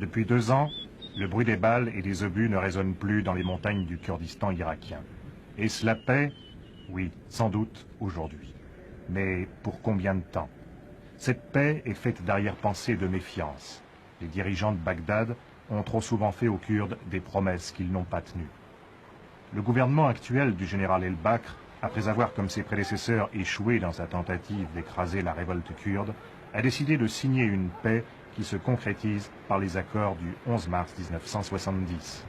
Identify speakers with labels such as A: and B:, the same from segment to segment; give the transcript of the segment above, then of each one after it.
A: Depuis 2 ans, le bruit des balles et des obus ne résonne plus dans les montagnes du Kurdistan irakien. Est-ce la paix? Oui, sans doute aujourd'hui. Mais pour combien de temps? Cette paix est faite d'arrière-pensées et de méfiance. Les dirigeants de Bagdad ont trop souvent fait aux Kurdes des promesses qu'ils n'ont pas tenues. Le gouvernement actuel du général El-Bakr, après avoir comme ses prédécesseurs échoué dans sa tentative d'écraser la révolte kurde, a décidé de signer une paix qui se concrétise par les accords du 11 mars 1970.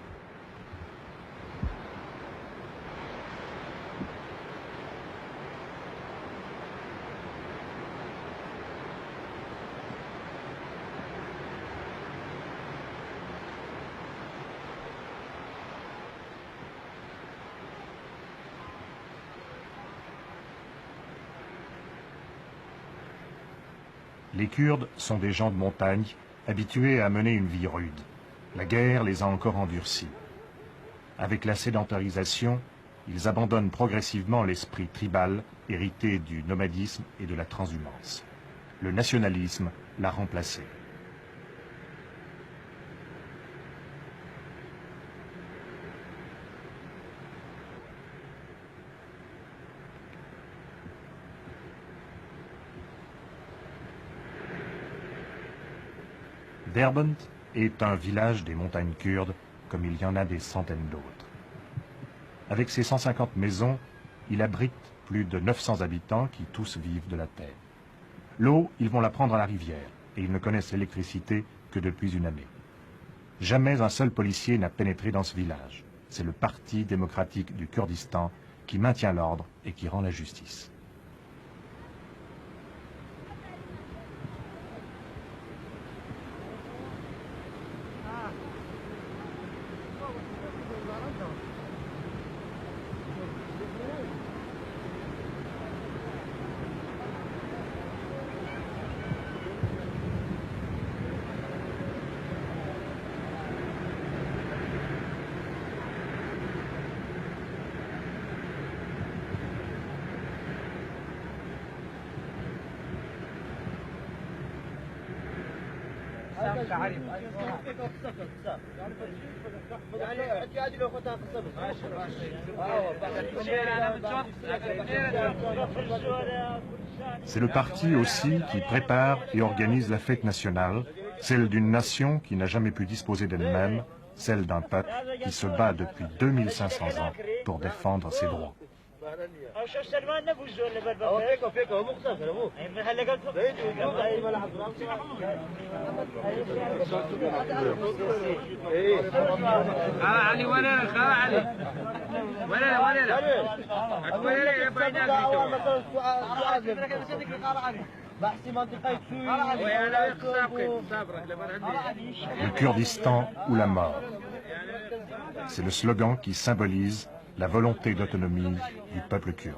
A: Les Kurdes sont des gens de montagne, habitués à mener une vie rude. La guerre les a encore endurcis. Avec la sédentarisation, ils abandonnent progressivement l'esprit tribal, hérité du nomadisme et de la transhumance. Le nationalisme l'a remplacé. Derbent est un village des montagnes kurdes, comme il y en a des centaines d'autres. Avec ses 150 maisons, il abrite plus de 900 habitants qui tous vivent de la terre. L'eau, ils vont la prendre à la rivière, et ils ne connaissent l'électricité que depuis une année. Jamais un seul policier n'a pénétré dans ce village. C'est le Parti démocratique du Kurdistan qui maintient l'ordre et qui rend la justice. C'est le parti aussi qui prépare et organise la fête nationale, celle d'une nation qui n'a jamais pu disposer d'elle-même, celle d'un peuple qui se bat depuis 2500 ans pour défendre ses droits. Le Kurdistan ou la mort. C'est le slogan qui symbolise la volonté d'autonomie du peuple kurde.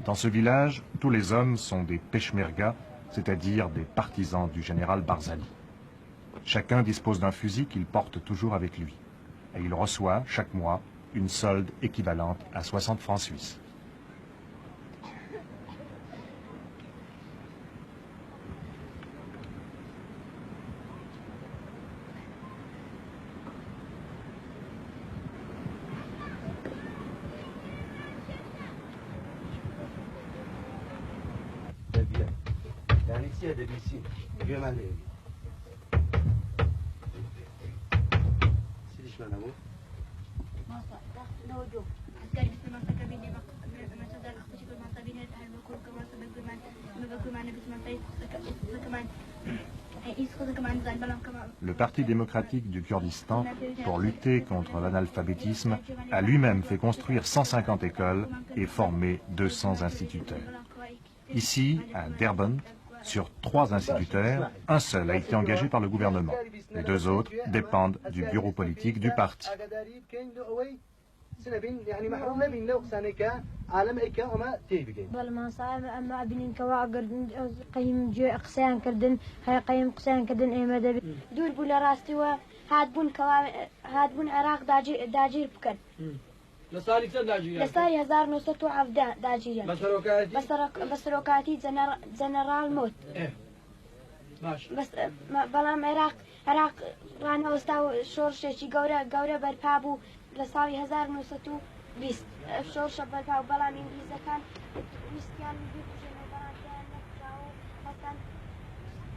A: Dans ce village, tous les hommes sont des peshmerga, c'est-à-dire des partisans du général Barzani. Chacun dispose d'un fusil qu'il porte toujours avec lui. Et il reçoit, chaque mois, une solde équivalente à 60 francs suisses. Le Parti démocratique du Kurdistan, pour lutter contre l'analphabétisme, a lui-même fait construire 150 écoles et formé 200 instituteurs. Ici, à Derbent, sur 3 instituteurs, un seul a été engagé par le gouvernement. Les 2 autres dépendent du bureau politique du parti.
B: سنبين يعني محروم نبين لو سانكا عالم إيكا وما تيبين
C: بل ما صار أما بنين كواقر قيم جو أقسام كردن هاي قيم قسام كردن إيه مدى دور بولا راستوا هاد بون عراق داجير بكن
D: لصالي كم داجير
C: لصالي 1917 داجير بسروكاتي جنرال موت
D: ماشي
C: بس بلام عراق رانا وستاو شورشي قورة برپابو لصالي 1920 شورش برپابو بلام إنجليزا كان ويستيان بيبجن وبلام كان نفجاو حسن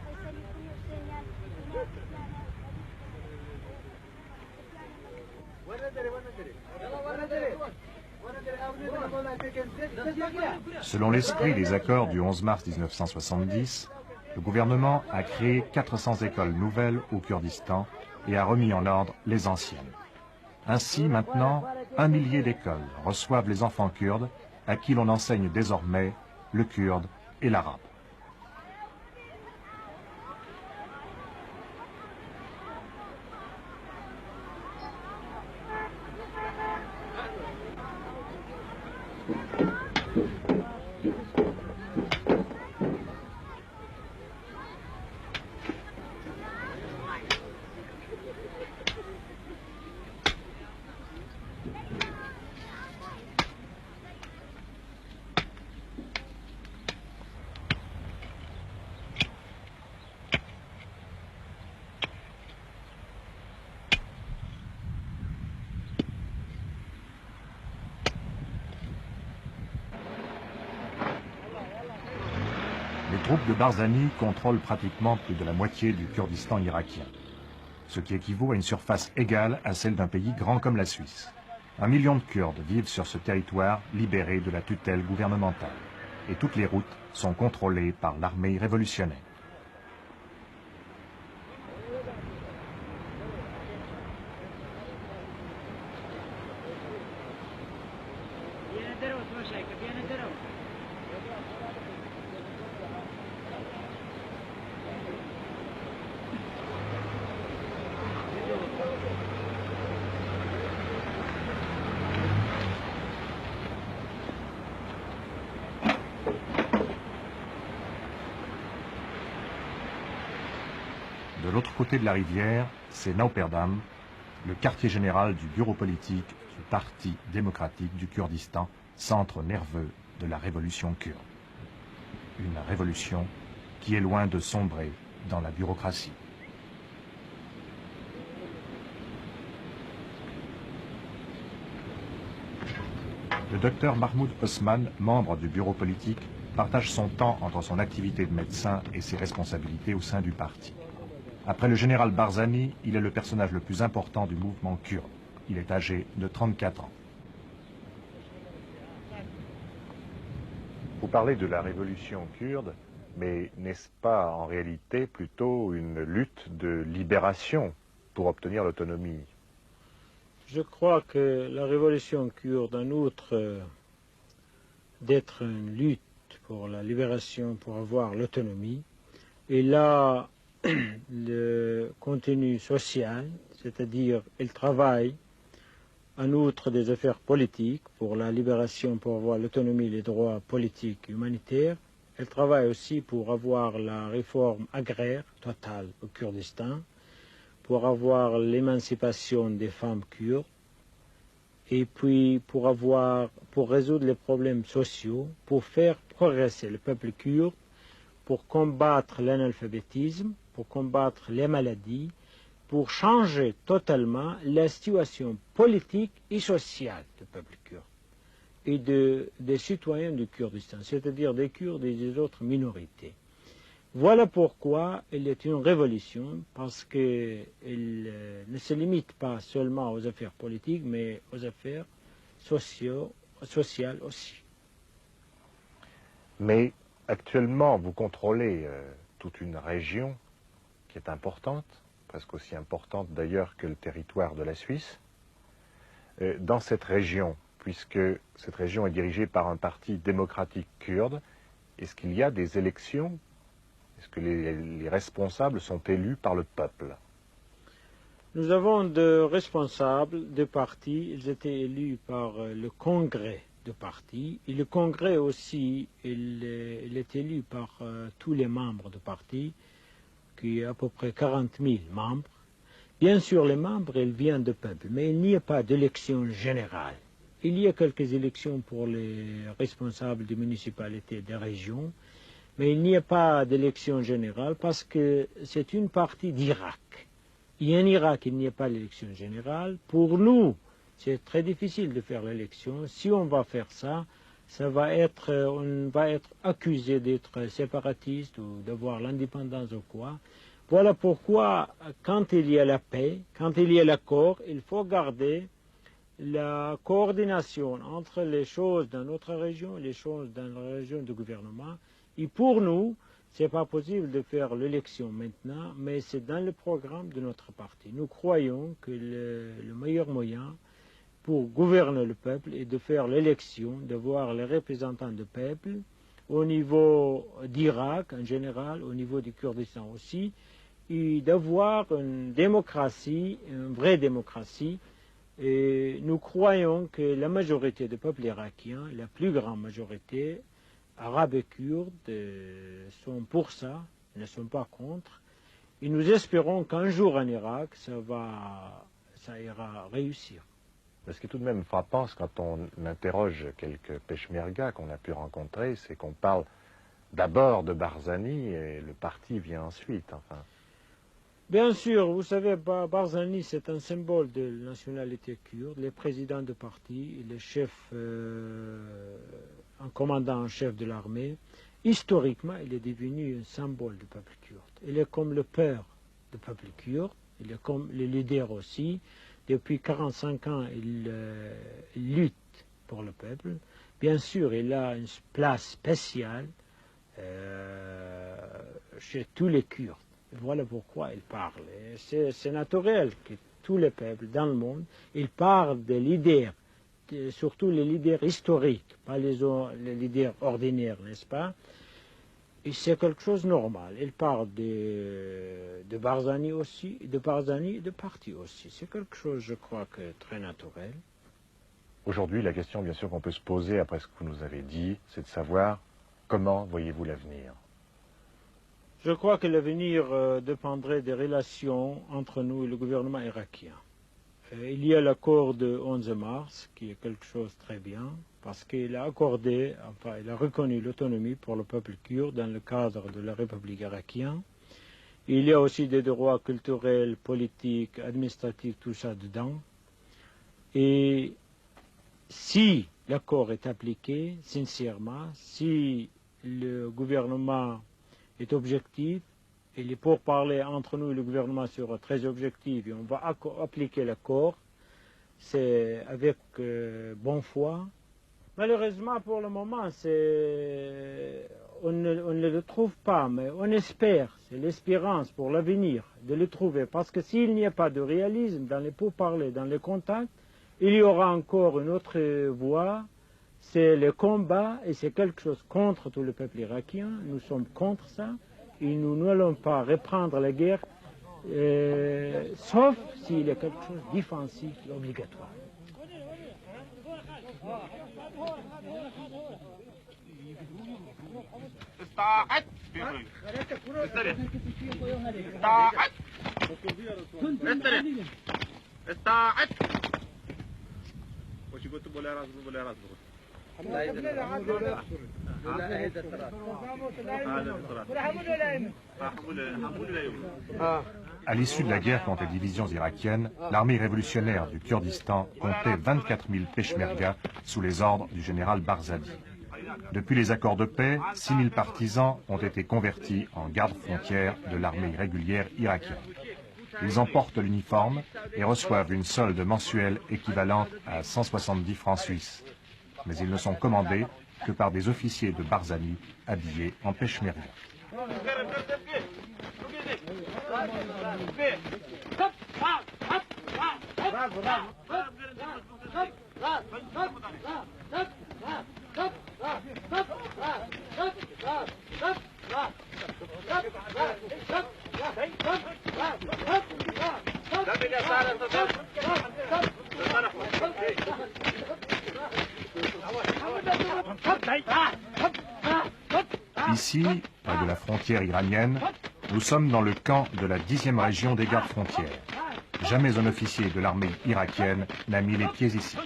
C: فيسالي كل سنيان
A: Selon l'esprit des accords du 11 mars 1970, le gouvernement a créé 400 écoles nouvelles au Kurdistan et a remis en ordre les anciennes. Ainsi, maintenant, 1 millier d'écoles reçoivent les enfants kurdes à qui l'on enseigne désormais le kurde et l'arabe. Les troupes de Barzani contrôlent pratiquement plus de la moitié du Kurdistan irakien, ce qui équivaut à une surface égale à celle d'un pays grand comme la Suisse. 1 million de Kurdes vivent sur ce territoire libéré de la tutelle gouvernementale, et toutes les routes sont contrôlées par l'armée révolutionnaire. De l'autre côté de la rivière, c'est Nauperdam, le quartier général du bureau politique du Parti démocratique du Kurdistan, centre nerveux de la révolution kurde. Une révolution qui est loin de sombrer dans la bureaucratie. Le docteur Mahmoud Osman, membre du bureau politique, partage son temps entre son activité de médecin et ses responsabilités au sein du parti. Après le général Barzani, il est le personnage le plus important du mouvement kurde. Il est âgé de 34 ans. Vous parlez de la révolution kurde, mais n'est-ce pas en réalité plutôt une lutte de libération pour obtenir l'autonomie?
E: Je crois que la révolution kurde, en outre d'être une lutte pour la libération, pour avoir l'autonomie, est là le contenu social, c'est-à-dire elle travaille en outre des affaires politiques pour la libération, pour avoir l'autonomie, les droits politiques et humanitaires. Elle travaille aussi pour avoir la réforme agraire totale au Kurdistan, pour avoir l'émancipation des femmes kurdes, et puis pour résoudre les problèmes sociaux, pour faire progresser le peuple kurde, pour combattre l'analphabétisme, pour combattre les maladies, pour changer totalement la situation politique et sociale du peuple kurde et des citoyens du Kurdistan, c'est-à-dire des Kurdes et des autres minorités. Voilà pourquoi il est une révolution, parce qu'elle ne se limite pas seulement aux affaires politiques, mais aux affaires sociales aussi.
A: Mais actuellement, vous contrôlez toute une région qui est importante, presque aussi importante d'ailleurs que le territoire de la Suisse. Dans cette région, puisque cette région est dirigée par un parti démocratique kurde, est-ce qu'il y a des élections? Est-ce que les responsables sont élus par le peuple?
E: Nous avons de responsables de partis, ils étaient élus par le congrès de parti, et le congrès aussi, il est élu par tous les membres de parti, qui est à peu près 40 000 membres. Bien sûr, les membres, ils viennent du peuple, mais il n'y a pas d'élection générale. Il y a quelques élections pour les responsables des municipalités, des régions, mais il n'y a pas d'élection générale parce que c'est une partie d'Irak. Et en Irak, il n'y a pas d'élection générale. Pour nous, c'est très difficile de faire l'élection. Si on va faire ça, on va être accusé d'être séparatiste ou d'avoir l'indépendance ou quoi. Voilà pourquoi, quand il y a la paix, quand il y a l'accord, il faut garder la coordination entre les choses dans notre région et les choses dans la région du gouvernement. Et pour nous, ce n'est pas possible de faire l'élection maintenant, mais c'est dans le programme de notre parti. Nous croyons que le meilleur moyen pour gouverner le peuple est de faire l'élection, d'avoir les représentants du peuple au niveau d'Irak en général, au niveau du Kurdistan aussi, et d'avoir une démocratie, une vraie démocratie. Et nous croyons que la majorité du peuple irakien, la plus grande majorité, arabes et kurdes, sont pour ça, ne sont pas contre. Et nous espérons qu'un jour en Irak, ça ira réussir.
F: Ce qui est tout de même frappant, c'est quand on interroge quelques peshmergas qu'on a pu rencontrer, c'est qu'on parle d'abord de Barzani et le parti vient ensuite. Enfin.
E: Bien sûr, vous savez, Barzani, c'est un symbole de la nationalité kurde. Les présidents de parti, les chefs, un commandant en chef de l'armée, historiquement, il est devenu un symbole du peuple kurde. Il est comme le père du peuple kurde, il est comme le leader aussi. Depuis 45 ans, il lutte pour le peuple. Bien sûr, il a une place spéciale chez tous les Kurdes. Voilà pourquoi il parle. C'est naturel que tous les peuples dans le monde, ils parlent des leaders, surtout les leaders historiques, pas les leaders ordinaires, n'est-ce pas? Et c'est quelque chose de normal. Il parle de Barzani aussi, de Barzani et de parti aussi. C'est quelque chose, je crois, que très naturel.
F: Aujourd'hui, la question, bien sûr, qu'on peut se poser après ce que vous nous avez dit, c'est de savoir comment voyez-vous l'avenir?
E: Je crois que l'avenir dépendrait des relations entre nous et le gouvernement irakien. Il y a l'accord de 11 mars, qui est quelque chose de très bien, parce qu'il a accordé, enfin, il a reconnu l'autonomie pour le peuple kurde dans le cadre de la République irakienne. Il y a aussi des droits culturels, politiques, administratifs, tout ça dedans. Et si l'accord est appliqué, sincèrement, si le gouvernement est objectif, et les pourparlers entre nous et le gouvernement seront très objectifs, et on va appliquer l'accord, c'est avec bonne foi. Malheureusement, pour le moment, on ne le trouve pas, mais on espère, c'est l'espérance pour l'avenir de le trouver, parce que s'il n'y a pas de réalisme dans les pourparlers, dans les contacts, il y aura encore une autre voie, c'est le combat, et c'est quelque chose contre tout le peuple irakien, nous sommes contre ça, et nous n'allons pas reprendre la guerre, sauf s'il y a quelque chose de défensif et obligatoire.
A: À l'issue de la guerre contre les divisions irakiennes, l'armée révolutionnaire du Kurdistan comptait 24 000 peshmergas sous les ordres du général Barzani. Depuis les accords de paix, 6 000 partisans ont été convertis en gardes-frontières de l'armée régulière irakienne. Ils en portent l'uniforme et reçoivent une solde mensuelle équivalente à 170 francs suisses. Mais ils ne sont commandés que par des officiers de Barzani habillés en peshmerga. Ici, près de la frontière iranienne, nous sommes dans le camp de la 10e région des gardes frontières. Jamais un officier de l'armée irakienne n'a mis les pieds ici.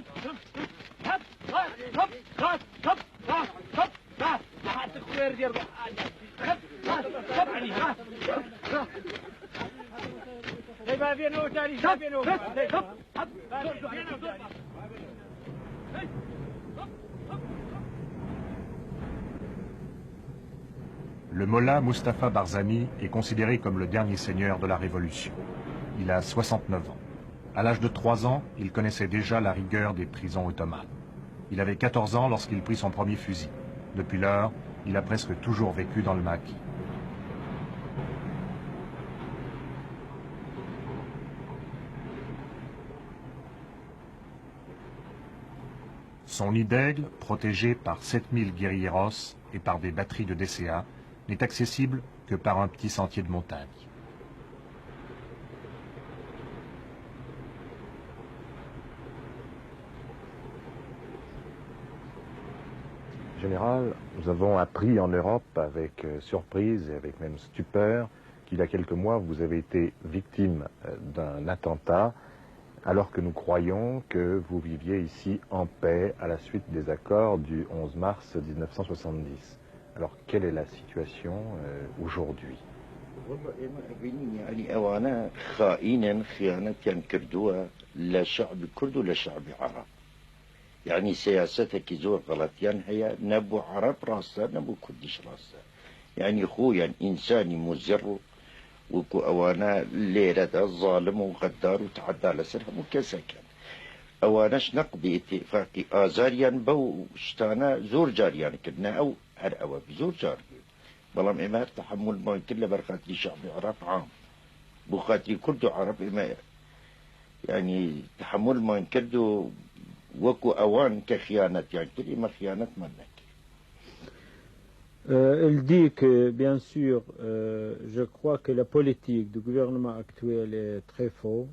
A: Le mollah Mustapha Barzani est considéré comme le dernier seigneur de la Révolution. Il a 69 ans. À l'âge de 3 ans, il connaissait déjà la rigueur des prisons ottomanes. Il avait 14 ans lorsqu'il prit son premier fusil. Depuis lors, il a presque toujours vécu dans le maquis. Son nid d'aigle, protégé par 7000 guérilleros et par des batteries de DCA, n'est accessible que par un petit sentier de montagne.
F: Général, nous avons appris en Europe avec surprise et avec même stupeur qu'il y a quelques mois, vous avez été victime d'un attentat alors que nous croyons que vous viviez ici en paix à la suite des accords du 11 mars 1970. Alors, quelle est la situation aujourd'hui?
G: يعني أوانا خائنا خيانة كردوها لا شعب كرد ولا شعب عرب يعني سياستك زور غلطيان هي نبو عرب راسا نبو كردش راسا يعني خويا إنساني مزر وكو أوانا ليرة الظالم وغدار وتعدى على سرهم وكسكن أواناش نقضي اتفاقي آزاريان بو شتانا زور جاريان كدنا أو هر أوا بزور جار بلام إما تحمل ما كله برخاتري شعب عرب عام بخاتري كردو عرب إما يعني تحمل ما كردو وكو أوان كخيانة يعني كل إما خيانة منك.
E: Il dit que, bien sûr, je crois que la politique du gouvernement actuel est très fausse.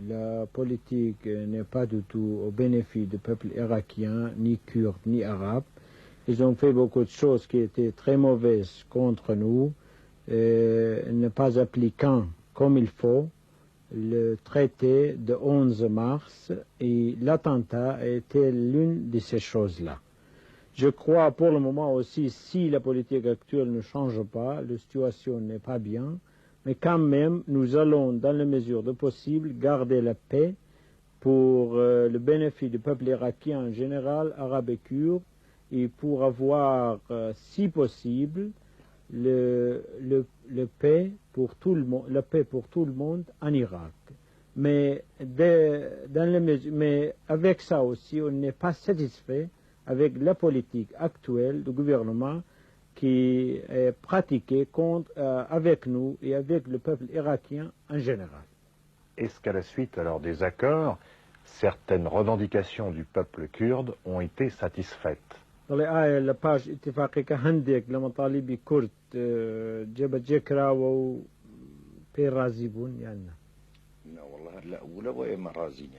E: La politique n'est pas du tout au bénéfice du peuple irakien, ni kurde, ni arabe. Ils ont fait beaucoup de choses qui étaient très mauvaises contre nous, ne pas appliquant comme il faut le traité de 11 mars, et l'attentat était l'une de ces choses-là. Je crois pour le moment aussi, si la politique actuelle ne change pas, la situation n'est pas bien, mais quand même, nous allons, dans la mesure de possible, garder la paix pour le bénéfice du peuple irakien en général, arabe et kurde, et pour avoir, si possible, le paix pour tout le monde, la paix pour tout le monde en Irak. Mais, mais avec ça aussi, on n'est pas satisfait avec la politique actuelle du gouvernement qui est pratiquée avec nous et avec le peuple irakien en général.
F: Est-ce qu'à la suite alors des accords, certaines revendications du peuple kurde ont été satisfaites?
E: Dans les آية لباش اتفاقي كهندك لمطالب كرد جبت جكرا و بيرازيبون يعني.
G: لا والله لا ولا وين مرازين.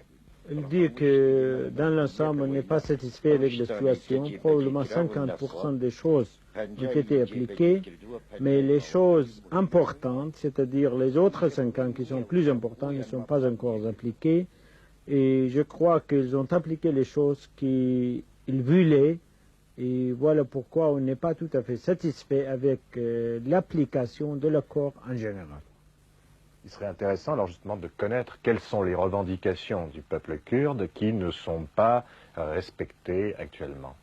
E: Il dit que dans l'ensemble, on n'est pas satisfait avec la situation. Probablement 50% des choses ont été appliquées, mais les choses importantes, c'est-à-dire les autres 50 qui sont plus importantes, ne sont pas encore appliquées. Et je crois qu'ils ont appliqué les choses qu'ils voulaient. Et voilà pourquoi on n'est pas tout à fait satisfait avec l'application de l'accord en général.
F: Il serait intéressant alors justement de connaître quelles sont les revendications du peuple kurde qui ne sont pas respectées actuellement.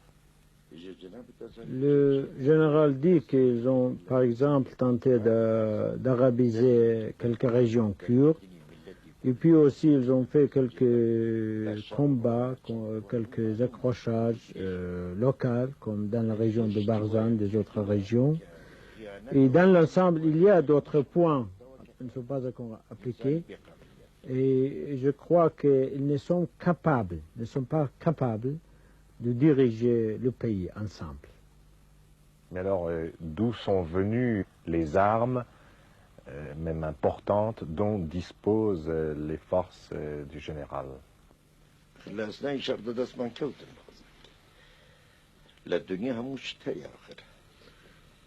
E: Le général dit qu'ils ont par exemple tenté d'arabiser quelques régions kurdes, et puis aussi ils ont fait quelques combats, quelques accrochages locaux, comme dans la région de Barzan, des autres régions. Et dans l'ensemble, il y a d'autres points ne sont pas encore appliqués, et je crois qu'ils ne sont pas capables de diriger le pays ensemble.
F: Mais alors, d'où sont venues les armes, même importantes, dont disposent les forces du général?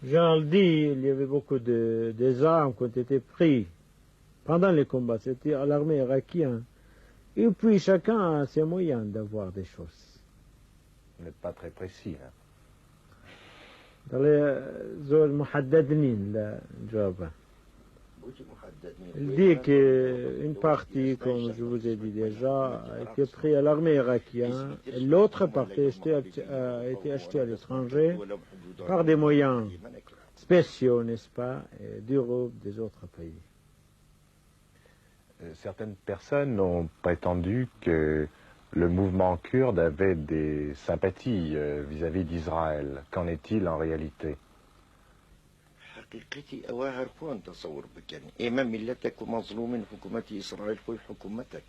E: Jean le dit, il y avait beaucoup des armes qui ont été prises pendant les combats. C'était à l'armée irakienne. Et puis chacun a ses moyens d'avoir des choses.
F: Vous n'êtes pas très précis, hein.
E: Dans les zones muhaddadnin, الجواب. Il dit qu'une partie, comme je vous ai dit déjà, a été prise à l'armée irakienne, et l'autre partie a été achetée à l'étranger par des moyens spéciaux, n'est-ce pas, d'Europe, des autres pays.
F: Certaines personnes ont prétendu que le mouvement kurde avait des sympathies vis-à-vis d'Israël. Qu'en est-il en réalité?
G: حقيقتي أواهر كون تصور بكن إما ملتك ومظلوم حكومة إسرائيل خوي حكومتك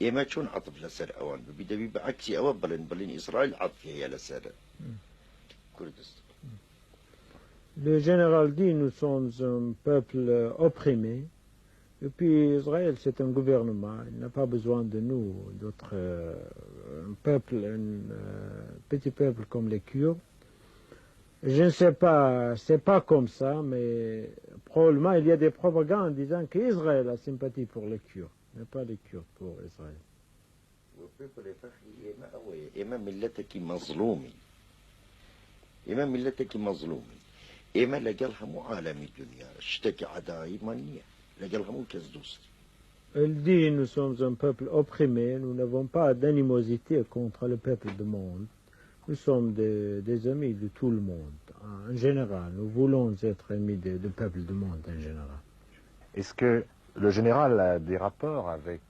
G: إما شون عطف لسر أوان بدبي بعكسي أوا بلن إسرائيل عطف هي لسر كردستان.
E: Le général dit nous sommes un peuple opprimé, et puis Israël c'est un gouvernement, il n'a pas besoin de nous, d'autres, un peuple, petit peuple comme les Kurdes. Je ne sais pas, c'est pas comme ça, mais probablement il y a des propagandes disant qu'Israël a sympathie pour les Kurdes, mais pas les Kurdes pour Israël.
G: إما ملتك مظلومي إما ملتك مظلومي إما لقالها مو عالمي الدنيا اشتكي عداي مانية لقالها مو كزدوستي.
E: Elle dit nous sommes un peuple opprimé, nous n'avons pas d'animosité contre le peuple du monde. Nous sommes des amis de tout le monde, en général. Nous voulons être amis du peuple du monde en général.
F: Est-ce que le général a des rapports avec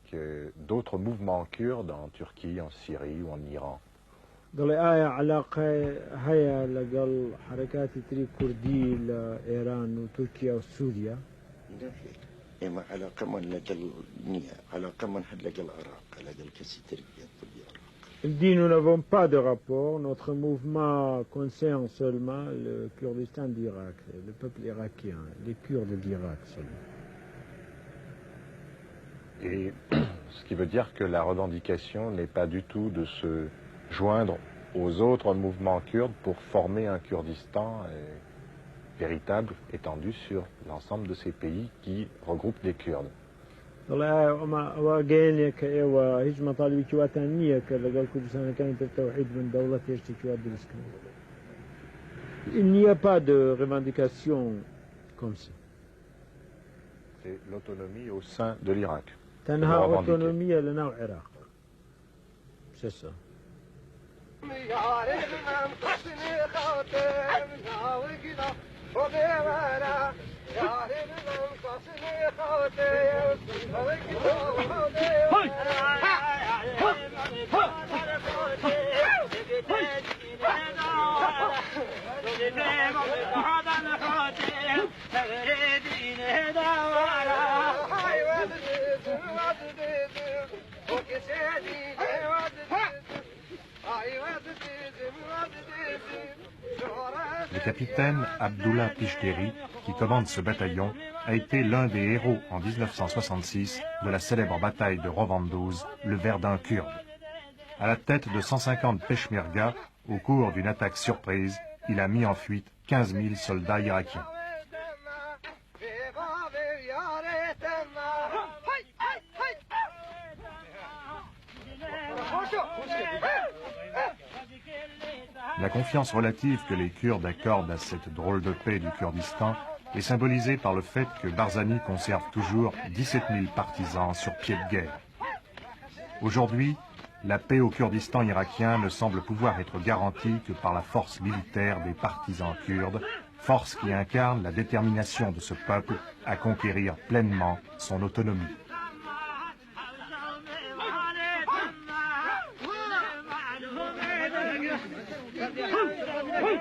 F: d'autres mouvements kurdes en Turquie, en Syrie ou en Iran?
E: قال آية علاقة هيا لقال حركات تري كردي لإيران وتركيا وسوريا.
G: إما علاقة من لقال علاقة من حد لقال العراق لقال كسي تركيا.
E: Il dit nous n'avons pas de rapport, notre mouvement concerne seulement le Kurdistan d'Irak, le peuple irakien, les Kurdes d'Irak seulement.
F: Et ce qui veut dire que la revendication n'est pas du tout de se joindre aux autres mouvements kurdes pour former un Kurdistan véritable, étendu sur l'ensemble de ces pays qui regroupent des Kurdes.
E: والله واجيني كأيوة هيج مطالب كواتانية كذا قال كردستان كانت التوحيد من دولة يشتي كوات بالسكن. Il n'y a pas de revendication comme ça.
F: C'est l'autonomie au sein de l'Irak.
E: تنهى autonomie لنا العراق. C'est ça.
A: Le capitaine Abdullah Pishteri, qui commande ce bataillon, a été l'un des héros en 1966 de la célèbre bataille de Rovanduz, le Verdun kurde. À la tête de 150 Peshmerga, au cours d'une attaque surprise, il a mis en fuite 15 000 soldats irakiens. La confiance relative que les Kurdes accordent à cette drôle de paix du Kurdistan est symbolisée par le fait que Barzani conserve toujours 17 000 partisans sur pied de guerre. Aujourd'hui, la paix au Kurdistan irakien ne semble pouvoir être garantie que par la force militaire des partisans kurdes, force qui incarne la détermination de ce peuple à conquérir pleinement son autonomie.
H: Hey!